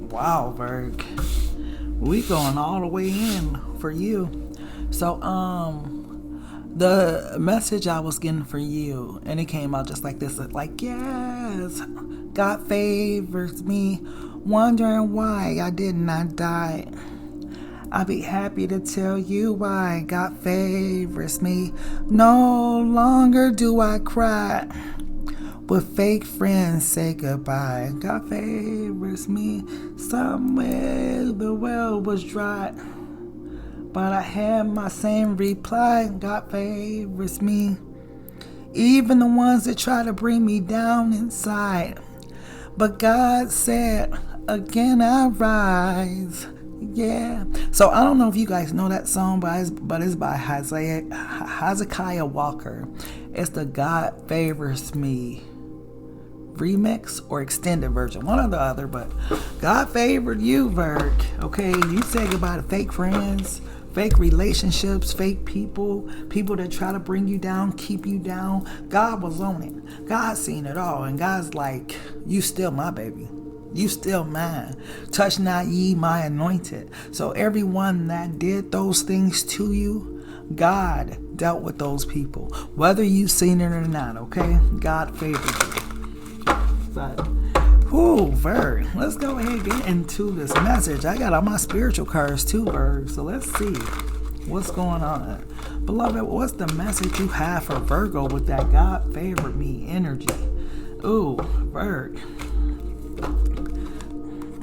Wow, Virg. We going all the way in for you. So, the message I was getting for you, and it came out just like this, like, yes, God favors me, wondering why I did not die. I'll be happy to tell you why God favors me. No longer do I cry. With fake friends say goodbye. God favors me. Somewhere the well was dry, but I had my same reply. God favors me. Even the ones that try to bring me down inside. But God said, again I rise. Yeah. So I don't know if you guys know that song, but it's by Hezekiah Walker. It's the God Favors Me remix or extended version, one or the other, but God favored you, Virg. Okay, you say goodbye to fake friends, fake relationships, fake people that try to bring you down, keep you down. God was on it. God seen it all, and God's like, you still my baby. You still mine. Touch not ye my anointed. So everyone that did those things to you, God dealt with those people, whether you seen it or not. Okay, God favored you. But Virg, let's go ahead and get into this message. I got all my spiritual cards too, Virg. So let's see what's going on. Beloved, what's the message you have for Virgo with that God favored me energy? Ooh, Virg.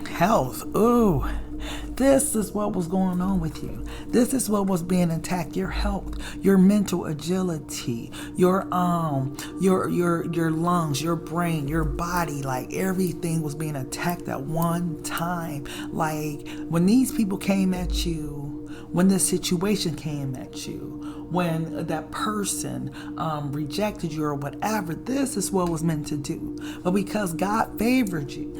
Health. Ooh, this is what was going on with you. This is what was being attacked. Your health, your mental agility, your lungs, your brain, your body, like everything was being attacked at one time. Like when these people came at you, when this situation came at you, when that person rejected you or whatever, this is what was meant to do. But because God favored you,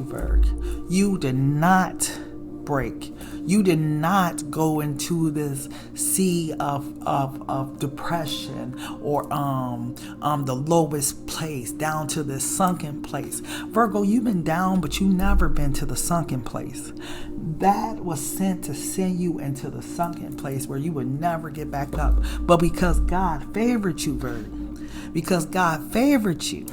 Virg, you did not break. You did not go into this sea of depression or the lowest place, down to this sunken place. Virgo, you've been down, but you never been to the sunken place. That was sent to send you into the sunken place where you would never get back up. But because God favored you, Virgo, because God favored you,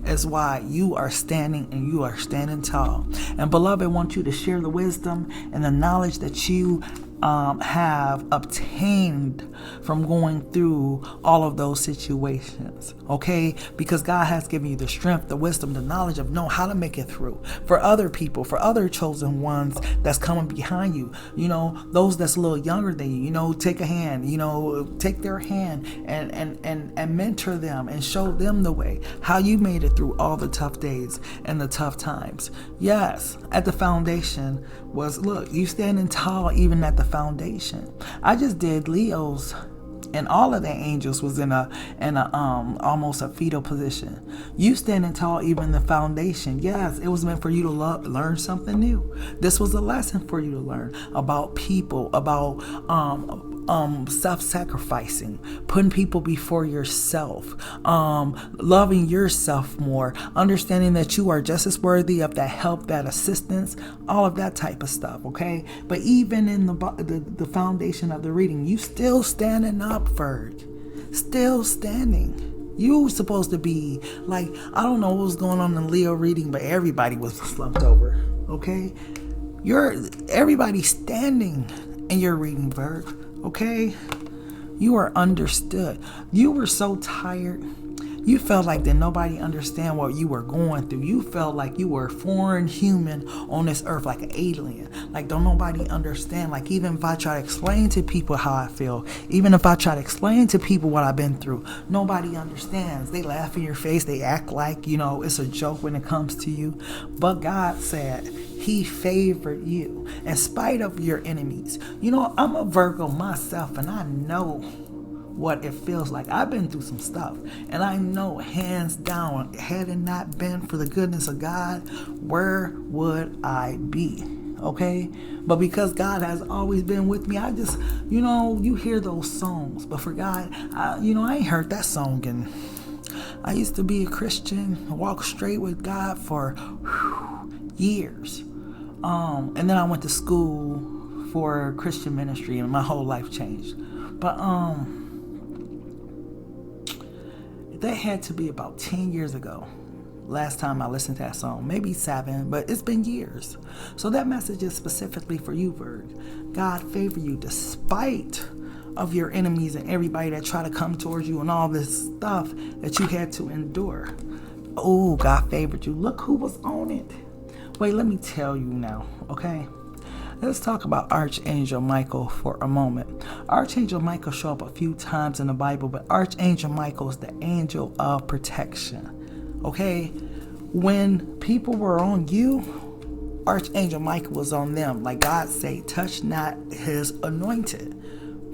is why you are standing, and you are standing tall. And beloved, I want you to share the wisdom and the knowledge that you have obtained from going through all of those situations, okay? Because God has given you the strength, the wisdom, the knowledge of know how to make it through. For other people, for other chosen ones that's coming behind you, you know, those that's a little younger than you, you know, take a hand, you know, take their hand and mentor them and show them the way, how you made it through all the tough days and the tough times. Yes, at the foundation was, look, you standing tall even at the foundation. I just did Leo's, and all of the angels was in a almost a fetal position. You standing tall even the foundation. Yes, it was meant for you to learn something new. This was a lesson for you to learn about people, about self-sacrificing, putting people before yourself, loving yourself more, understanding that you are just as worthy of that help, that assistance, all of that type of stuff, okay? But even in the foundation of the reading, you still standing up, Virg. Still standing. You were supposed to be like, I don't know what was going on in Leo reading, but everybody was slumped over, okay? Everybody standing in your reading, Virg. Okay, you are understood. You were so tired. You felt like that nobody understand what you were going through. You felt like you were a foreign human on this earth, like an alien. Like don't nobody understand. Like even if I try to explain to people how I feel, even if I try to explain to people what I've been through, nobody understands. They laugh in your face. They act like, you know, it's a joke when it comes to you. But God said He favored you in spite of your enemies. You know, I'm a Virgo myself, and I know what it feels like. I've been through some stuff, and I know hands down, had it not been for the goodness of God, where would I be? Okay, but because God has always been with me, I just, you know, you hear those songs, but for God, I ain't heard that song in I used to be a Christian, walk straight with God for years. And then I went to school for Christian ministry and my whole life changed. But that had to be about 10 years ago. Last time I listened to that song, maybe 7, but it's been years. So that message is specifically for you, Virg. God favor you despite of your enemies and everybody that try to come towards you and all this stuff that you had to endure. Oh, God favored you. Look who was on it. Wait, let me tell you now, okay? Let's talk about Archangel Michael for a moment. Archangel Michael show up a few times in the Bible, but Archangel Michael is the angel of protection. Okay, when people were on you, Archangel Michael was on them. Like God say, touch not his anointed,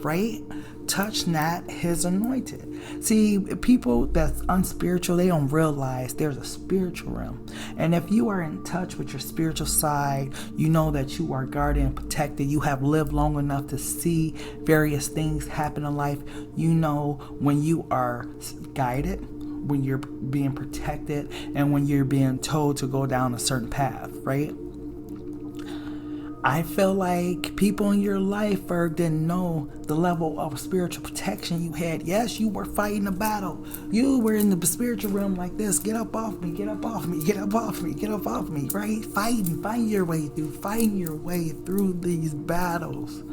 right? Touch not his anointed. See, people that's unspiritual, they don't realize there's a spiritual realm. And if you are in touch with your spiritual side, you know that you are guarded and protected. You have lived long enough to see various things happen in life. You know when you are guided, when you're being protected, and when you're being told to go down a certain path, right? I feel like people in your life didn't know the level of spiritual protection you had. Yes, you were fighting a battle. You were in the spiritual realm like this. Get up off me, get up off me, get up off me, get up off me, right? Fighting your way through these battles.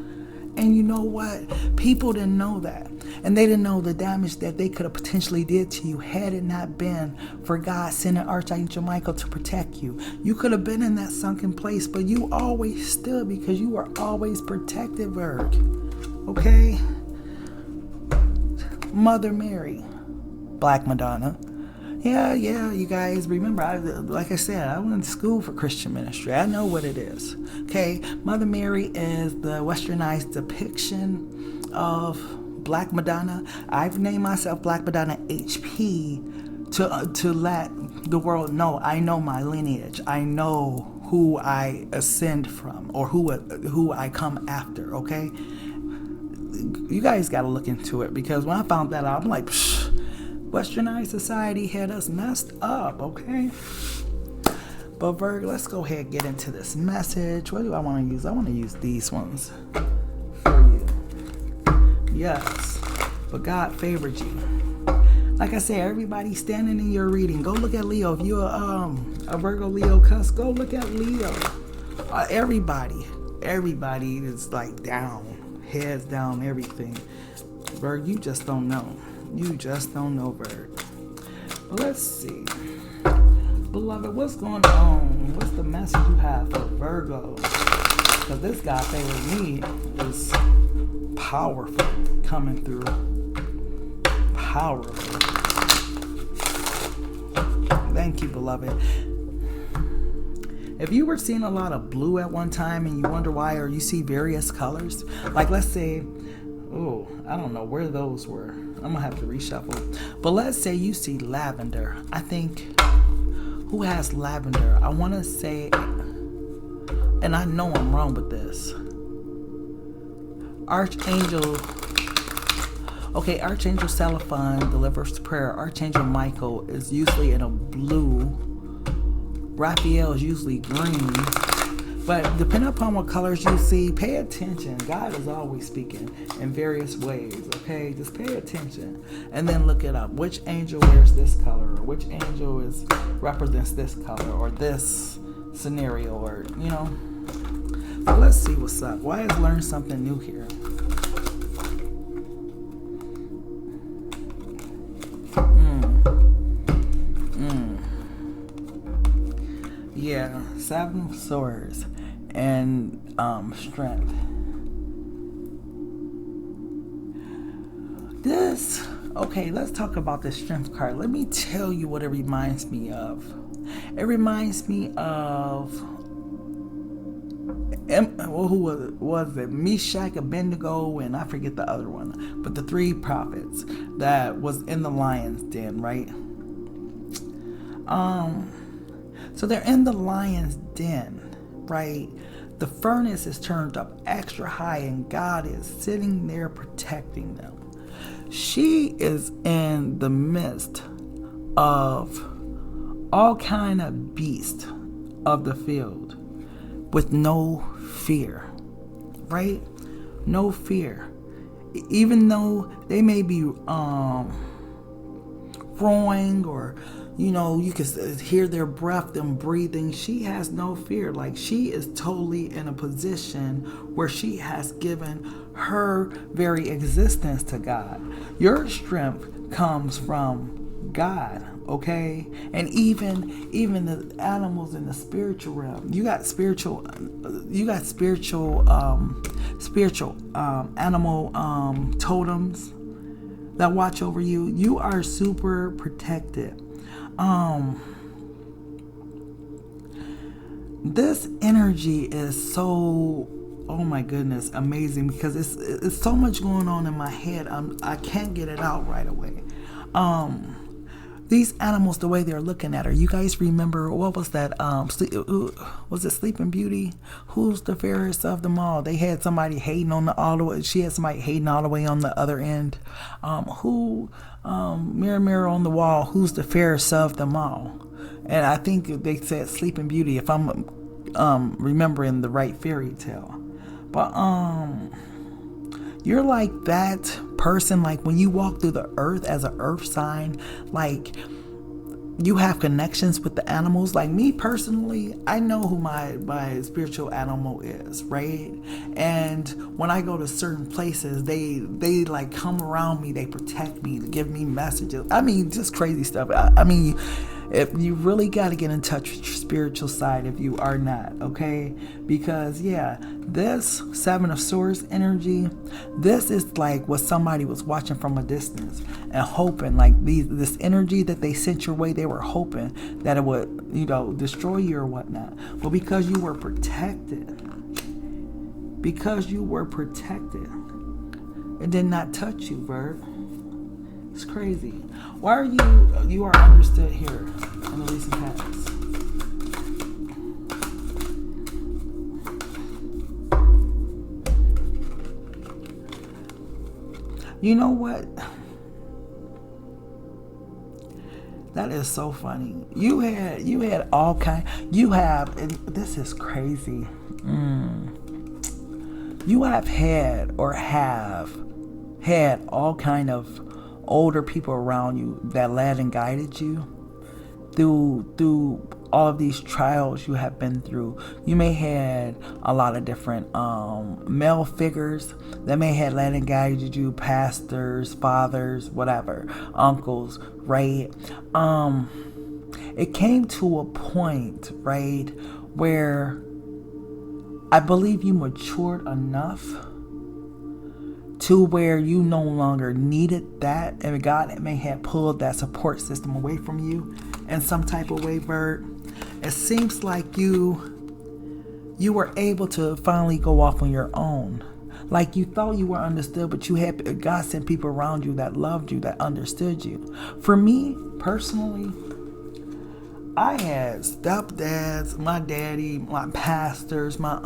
And you know what? People didn't know that. And they didn't know the damage that they could have potentially did to you had it not been for God sending Archangel Michael to protect you. You could have been in that sunken place, but you always stood because you were always protected, Virg. Okay? Mother Mary, Black Madonna. Yeah, you guys remember, like I said, I went to school for Christian ministry. I know what it is. Okay, Mother Mary is the westernized depiction of Black Madonna. I've named myself Black Madonna HP to let the world know I know my lineage. I know who I ascend from or who I come after. Okay, you guys got to look into it because when I found that out, I'm like, psh. Westernized society had us messed up, okay? But Virg, let's go ahead and get into this message. What do I want to use? I want to use these ones for you. Yes, but God favored you. Like I said, everybody standing in your reading. Go look at Leo. If you're a Virgo Leo cuss, go look at Leo. Everybody is like down, heads down, everything. Virg, you just don't know. You just don't know, Virg. But let's see. Beloved, what's going on? What's the message you have for Virgo? Because this God favored me is powerful coming through. Powerful. Thank you, beloved. If you were seeing a lot of blue at one time and you wonder why, or you see various colors, like let's say, oh, I don't know where those were. I'm gonna have to reshuffle. But let's say you see lavender. I think, who has lavender? I want to say, and I know I'm wrong with this. Archangel. Okay, Archangel Cellophane delivers prayer. Archangel Michael is usually in a blue. Raphael is usually green. But depending upon what colors you see, pay attention. God is always speaking in various ways, okay? Just pay attention. And then look it up. Which angel wears this color? Or which angel represents this color? Or this scenario? Or, you know. So let's see what's up. Why is learn something new here? Yeah, 7 of Swords and strength. This, okay, let's talk about this strength card. Let me tell you what it reminds me of. It reminds me of, who was it? Meshach, Abednego, and I forget the other one. But the 3 prophets that was in the lion's den, right? So they're in the lion's den, right? The furnace is turned up extra high and God is sitting there protecting them. She is in the midst of all kind of beasts of the field with no fear, right? No fear. Even though they may be roaring, or you can hear their breath, them breathing, she has no fear. Like, she is totally in a position where she has given her very existence to God. Your strength comes from God, okay? And even the animals in the spiritual realm, you got spiritual animal totems that watch over you. You are super protected. This energy is so, oh my goodness, amazing, because it's so much going on in my head. I can't get it out right away. These animals, the way they're looking at her. You guys remember, what was that? Was it Sleeping Beauty? Who's the fairest of them all? They had somebody hating on all the way. She had somebody hating all the way on the other end. Mirror, mirror on the wall, who's the fairest of them all? And I think they said Sleeping Beauty, if I'm remembering the right fairy tale. But you're like that person, like when you walk through the earth as an earth sign, like you have connections with the animals. Like me personally, I know who my spiritual animal is, right? And when I go to certain places, they like come around me, they protect me, give me messages. I mean, just crazy stuff. I mean, if you really got to get in touch with your spiritual side if you are not, okay? Because this Seven of Swords energy, this is like what somebody was watching from a distance and hoping, like this energy that they sent your way, they were hoping that it would, destroy you or whatnot. But because you were protected, it did not touch you, Virg. It's crazy. Why are you are understood here in the recent past? You know what? That is so funny. You had all kind. You have, and this is crazy. You have had all kind of older people around you that led and guided you through all of these trials you have been through. You may had a lot of different male figures that may have led and guided you, pastors, fathers, whatever, uncles, right? It came to a point, right, where I believe you matured enough to where you no longer needed that, and God may have pulled that support system away from you in some type of way, Bird. It seems like you were able to finally go off on your own. Like you thought you were understood, but God sent people around you that loved you, that understood you. For me, personally, I had stepdads, my daddy, my pastors, my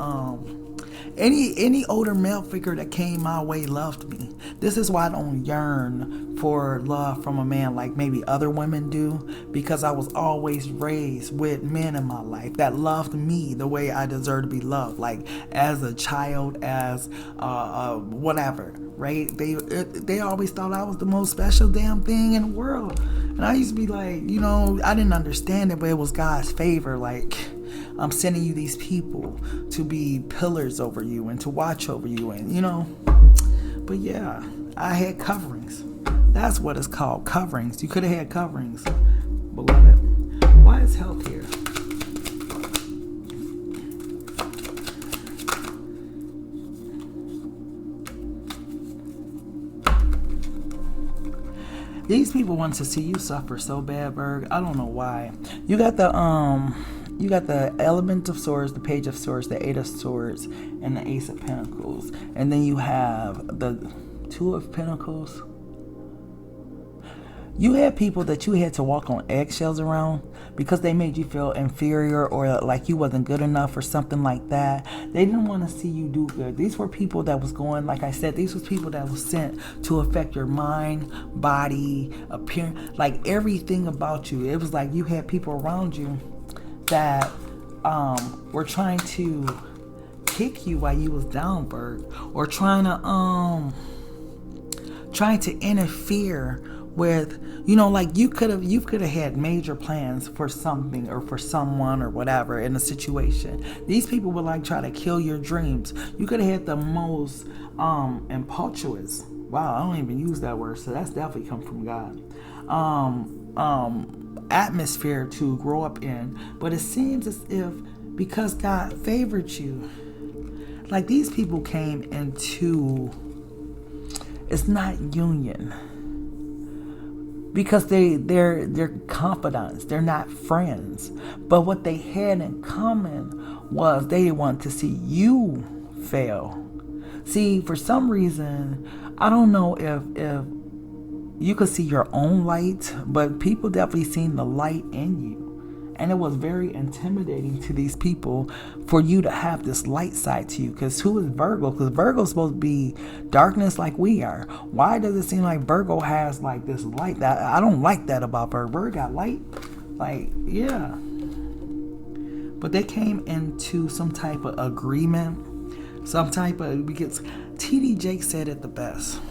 any older male figure that came my way loved me. This is why I don't yearn for love from a man like maybe other women do, because I was always raised with men in my life that loved me the way I deserve to be loved, like as a child, as whatever, right? They always thought I was the most special damn thing in the world, and I used to be like, I didn't understand it, but it was God's favor. Like, I'm sending you these people to be pillars over you and to watch over you, and but yeah, I had coverings. That's what it's called, coverings. You could have had coverings, beloved. Why is health here? These people want to see you suffer so bad, Berg. I don't know why. You got the Element of Swords, the Page of Swords, the Eight of Swords, and the Ace of Pentacles. And then you have the Two of Pentacles. You had people that you had to walk on eggshells around because they made you feel inferior or like you wasn't good enough or something like that. They didn't want to see you do good. These were people that was going, like I said, these was people that was sent to affect your mind, body, appearance, like everything about you. It was like you had people around you that were trying to kick you while you was down, Virg, or trying to interfere with, you know, like you could have had major plans for something or for someone or whatever in a situation. These people would like try to kill your dreams. You could have had the most impetuous, wow, I don't even use that word, so that's definitely come from God, atmosphere to grow up in. But it seems as if because God favored you, like these people came into, it's not union, because they're confidants, they're not friends. But what they had in common was they wanted to see you fail. See, for some reason, I don't know if you could see your own light, but people definitely seen the light in you. And it was very intimidating to these people for you to have this light side to you. Because who is Virgo? Because Virgo's supposed to be darkness like we are. Why does it seem like Virgo has like this light? That I don't like that about Virgo. Virgo got light. Like, yeah. But they came into some type of agreement. Some type of, because TD Jake said it the best.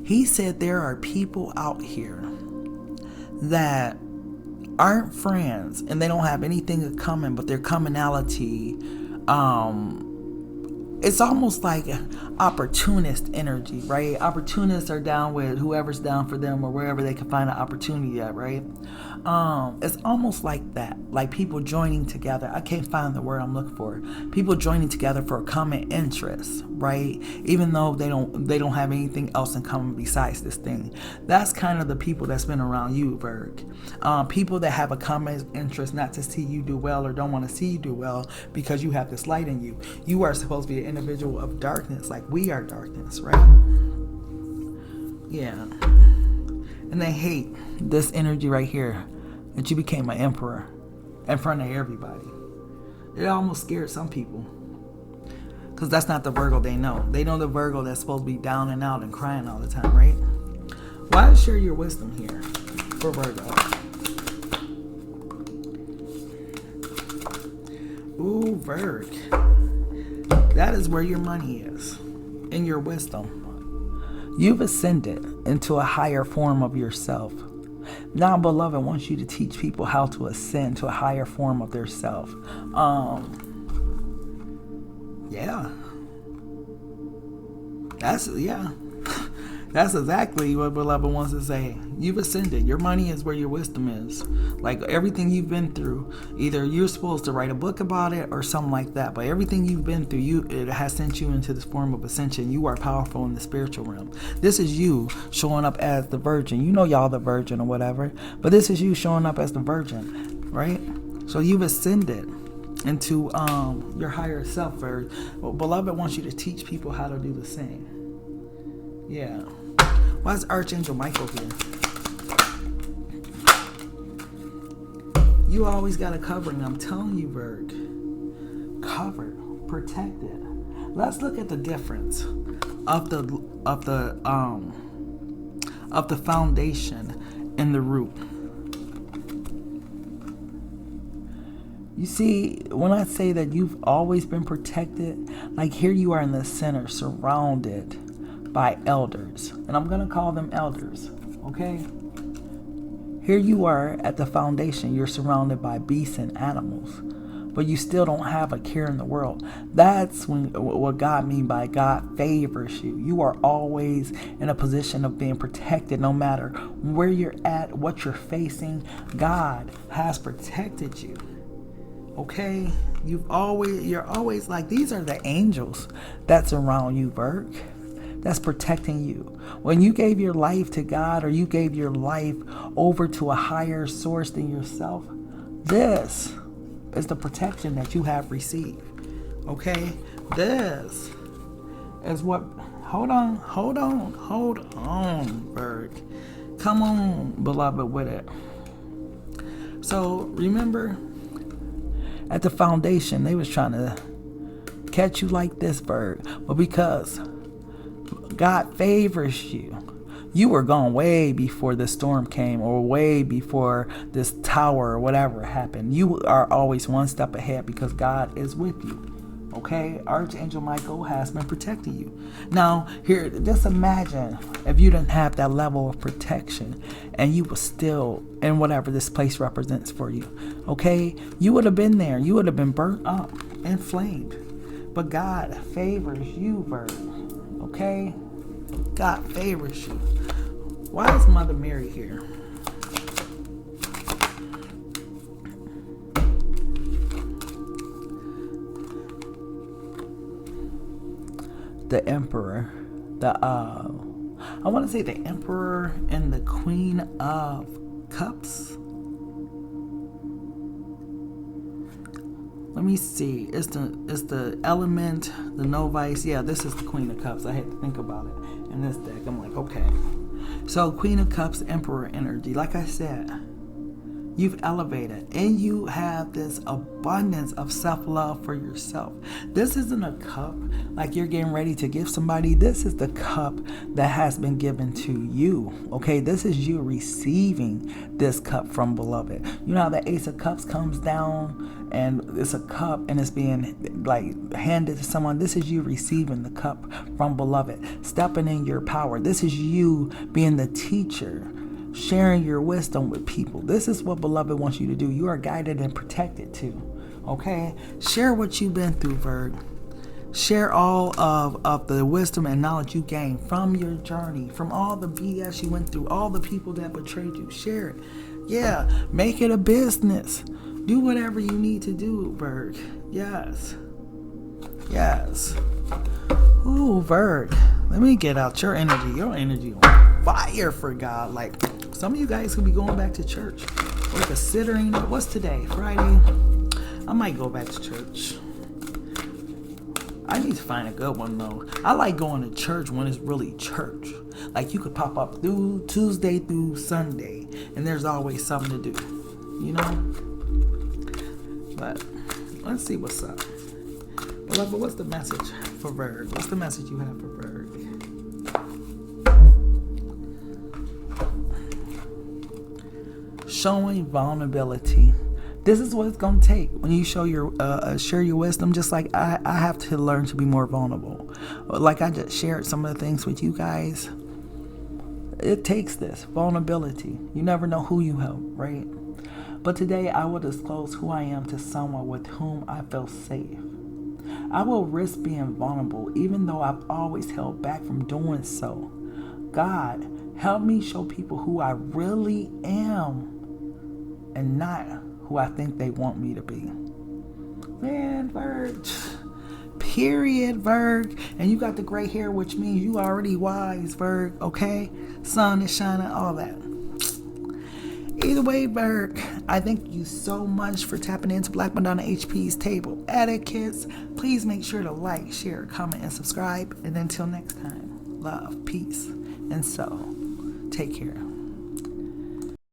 He said there are people out here that aren't friends and they don't have anything in common, but their commonality, it's almost like opportunist energy, right? Opportunists are down with whoever's down for them or wherever they can find an opportunity at, right? It's almost like that, like people joining together. I can't find the word I'm looking for. People joining together for a common interest, right? Even though they don't have anything else in common besides this thing. That's kind of the people that's been around you, Virg. People that have a common interest, not to see you do well or don't want to see you do well because you have this light in you. You are supposed to be an individual of darkness, like we are darkness, right? Yeah. And they hate this energy right here, that you became an emperor in front of everybody. It almost scared some people, because that's not the Virgo they know. They know the Virgo that's supposed to be down and out and crying all the time, right? Why share your wisdom here for Virgo? Ooh, Virg. That is where your money is, in your wisdom. You've ascended into a higher form of yourself. Now, beloved wants you to teach people how to ascend to a higher form of their self. Yeah. That's exactly what beloved wants to say. You've ascended. Your money is where your wisdom is. Like everything you've been through, either you're supposed to write a book about it or something like that. But everything you've been through, it has sent you into this form of ascension. You are powerful in the spiritual realm. This is you showing up as the virgin. You know y'all the virgin or whatever. But this is you showing up as the virgin, right? So you've ascended into your higher self. Well, beloved wants you to teach people how to do the same. Yeah. Why is Archangel Michael here? You always got a covering. I'm telling you, Virg. Covered, protected. Let's look at the difference of the foundation and the root. You see, when I say that you've always been protected, like here you are in the center, surrounded by elders, and I'm gonna call them elders, okay? Here you are at the foundation, you're surrounded by beasts and animals, but you still don't have a care in the world. That's what God means by God favors you. You are always in a position of being protected, no matter where you're at, what you're facing. God has protected you, okay? You're always like, these are the angels that surround you, Virg. That's protecting you. When you gave your life to God, or you gave your life over to a higher source than yourself, this is the protection that you have received. Okay? This is what, hold on, Berg. Come on, beloved, with it. So remember, at the foundation, they was trying to catch you like this, Virgo. But because God favors you, you were gone way before the storm came, or way before this tower or whatever happened. You are always one step ahead because God is with you. Okay, Archangel Michael has been protecting you. Now, here, just imagine if you didn't have that level of protection and you were still in whatever this place represents for you. Okay, you would have been there. You would have been burnt up, inflamed. But God favors you, Virgo. Okay, God favors you. Why is Mother Mary here? The Emperor, I want to say the Emperor and the Queen of Cups. Let me see. It's the element, the novice. Yeah, this is the Queen of Cups. I had to think about it in this deck. I'm like, okay. So Queen of Cups, Emperor energy. Like I said, you've elevated and you have this abundance of self-love for yourself. This isn't a cup like you're getting ready to give somebody. This is the cup that has been given to you. Okay, this is you receiving this cup from beloved. You know how the Ace of Cups comes down and it's a cup and it's being like handed to someone. This is you receiving the cup from beloved, stepping in your power. This is you being the teacher, sharing your wisdom with people. This is what beloved wants you to do. You are guided and protected too. Okay, share what you've been through, Virgo. Share all of the wisdom and knowledge you gained from your journey, from all the BS you went through, all the people that betrayed you. Share it. Yeah, make it a business. Do whatever you need to do, Virgo. Yes. Yes. Ooh, Virgo. Let me get out your energy. Your energy on fire for God. Like, some of you guys could be going back to church or considering it. What's today? Friday? I might go back to church. I need to find a good one though. I like going to church when it's really church. Like you could pop up through Tuesday through Sunday and there's always something to do. You know? But let's see what's up. Beloved, what's the message for Virgo? What's the message you have for Virgo? Showing vulnerability. This is what it's going to take when you show your share your wisdom. Just like I have to learn to be more vulnerable. Like I just shared some of the things with you guys. It takes this vulnerability. You never know who you help, right? But today I will disclose who I am to someone with whom I feel safe. I will risk being vulnerable even though I've always held back from doing so. God, help me show people who I really am and not who I think they want me to be. Man, Virg. Period, Virg. And you got the gray hair, which means you already wise, Virg. Okay? Sun is shining, all that. Either way, Virg, I thank you so much for tapping into Black Madonna HP's table etiquettes. Please make sure to like, share, comment, and subscribe. And until next time, love, peace, and so take care.